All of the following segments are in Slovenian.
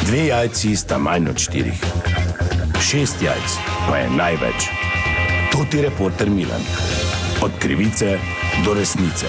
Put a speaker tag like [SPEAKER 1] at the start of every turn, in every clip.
[SPEAKER 1] 2 jajci sta manj od 4. 6 jajc pa je največ. To ti reporter Milan. Od krivice do resnice.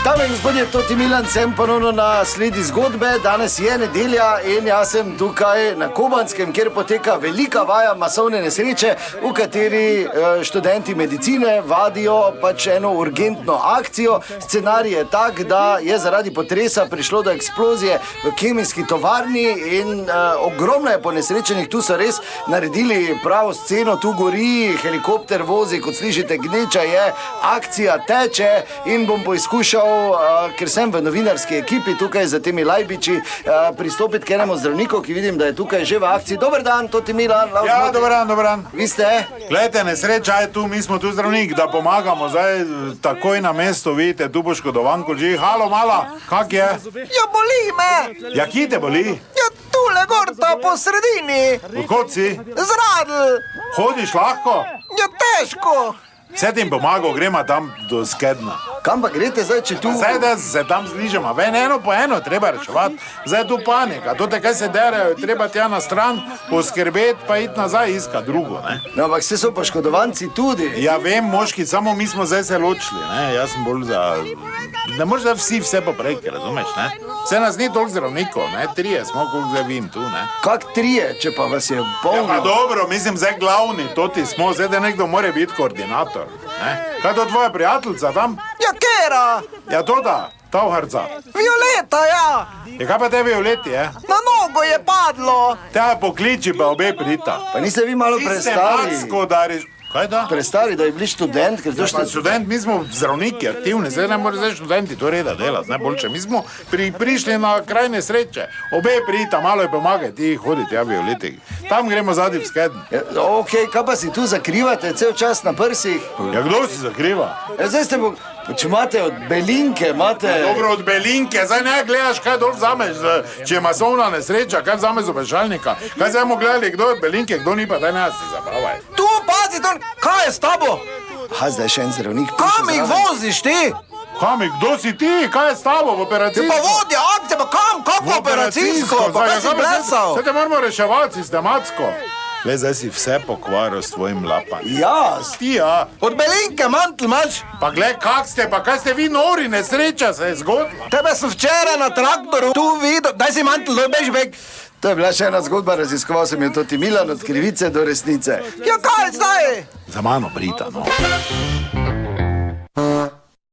[SPEAKER 2] Dame in gospodje, Toti Milan, sem ponovno na sledi zgodbe. Danes je nedelja in jaz sem tukaj na Kobanskem, kjer poteka velika vaja masovne nesreče, v kateri študenti medicine vadijo pač eno urgentno akcijo. Scenarij je tak, da je zaradi potresa prišlo do eksplozije v kemijski tovarni in ogromno je ponesrečenih. Tu so res naredili pravo sceno, tu gori, helikopter vozi, kot slišite, gneča je, akcija teče in bom poskušal, ker sem v novinarski ekipi tukaj za temi lajbiči, pristopiti k enemu zdravniku, ki vidim, da je tukaj že v akciji. Dober dan, Toti Milan.
[SPEAKER 3] Ja, dober dan.
[SPEAKER 2] Vi ste?
[SPEAKER 3] Glejte, nesreča je tu, mi smo tu zdravnik, da pomagamo zdaj takoj na mesto, vidite, tu poškodovan kolži. Halo, mala, kak je?
[SPEAKER 4] Ja, boli me!
[SPEAKER 3] Ja, kje te boli?
[SPEAKER 4] Ja, tule gorta po sredini!
[SPEAKER 3] Odkot si?
[SPEAKER 4] Zradl!
[SPEAKER 3] Hodiš lahko?
[SPEAKER 4] Ja, težko!
[SPEAKER 3] Vse ti pomagam, gremo tam do Skedna.
[SPEAKER 2] Kam pa greste zdaj, če tu...
[SPEAKER 3] Zdaj, da se tam znižamo, ven eno po eno treba reševati. Zdaj tu panika, to te kaj se derejo, treba tja na stran poskrbeti, pa iti nazaj iskat drugo, ne?
[SPEAKER 2] No, ampak vse so poškodovanci tudi.
[SPEAKER 3] Ja, vem, moški, samo mi smo zdaj se ločili, ne? Jaz sem bolj za... Ne moreš da vsi vse popreki, razumeš, ne? Vse nas ni toliko zdravnikov, ne? 3 smo, koliko zdaj vim tu, ne?
[SPEAKER 2] Kak 3, če pa vas je polno?
[SPEAKER 3] Ja, pa dobro, mislim, zdaj glavni, toti smo, zdaj da nekdo more biti koordinator, ne? Kaj to tvoja prijateljica tam?
[SPEAKER 4] Ja, kera!
[SPEAKER 3] Ja, to da, Tauharca.
[SPEAKER 4] Violeta, ja!
[SPEAKER 3] Ja, kaj pa te Violeti, je?
[SPEAKER 4] Na nogo je padlo!
[SPEAKER 3] Te pokliči pa obe prita.
[SPEAKER 2] Pa niste vi malo prestari?
[SPEAKER 3] Macko dariš. Kaj da?
[SPEAKER 2] Prestari, da je bili študent, ker to
[SPEAKER 3] Pa študent, mi smo zdravniki, aktivni, zdaj ne more zdaj študenti to reda delati, najboljše. Mi smo prišli na kraj nesreče, obe prita, malo je pomagaj, ti hoditi, ja, Violeti. Tam gremo zadnji v Skeden.
[SPEAKER 2] Okej, kaj pa si tu zakrivate cel čas na prsih?
[SPEAKER 3] Ja, kdo si zakriva?
[SPEAKER 2] Zdaj ste če imate od belinke, imate...
[SPEAKER 3] Dobro, od belinke, zdaj ne gledaš, kaj dol vzameš, če je masovna nesreča, kaj vzameš z obešalnika. Kaj zdaj bomo gledali, kdo je od belinke, kdo ni pa, daj ne si zabavaj.
[SPEAKER 4] Tu, pazi, kaj je s tabo?
[SPEAKER 2] Aha, zdaj še en zdravnik.
[SPEAKER 4] Kam jih voziš ti?
[SPEAKER 3] Kam, kdo si ti, kaj je s tabo v operacijsko?
[SPEAKER 4] Pa vodja akcije, pa kam, kako operacijsko? Pa kaj si plesal?
[SPEAKER 3] Zdaj te moramo reševati sistematsko. Le, zdaj si vse pokvaril s tvojim lapanjem.
[SPEAKER 2] Jaz?
[SPEAKER 3] Ti, ja.
[SPEAKER 4] Od belinke mantl imaš?
[SPEAKER 3] Pa gled, kaj ste vi nori, nesreča se je zgodila.
[SPEAKER 4] Tebe sem včeraj na traktoru tu videl, daj si mantl, doj bež beg.
[SPEAKER 2] To je bila še ena zgodba, raziskoval sem jo Toti Milan, od krivice do resnice.
[SPEAKER 4] Ja, kaj zdaj?
[SPEAKER 3] Za mano prita, no.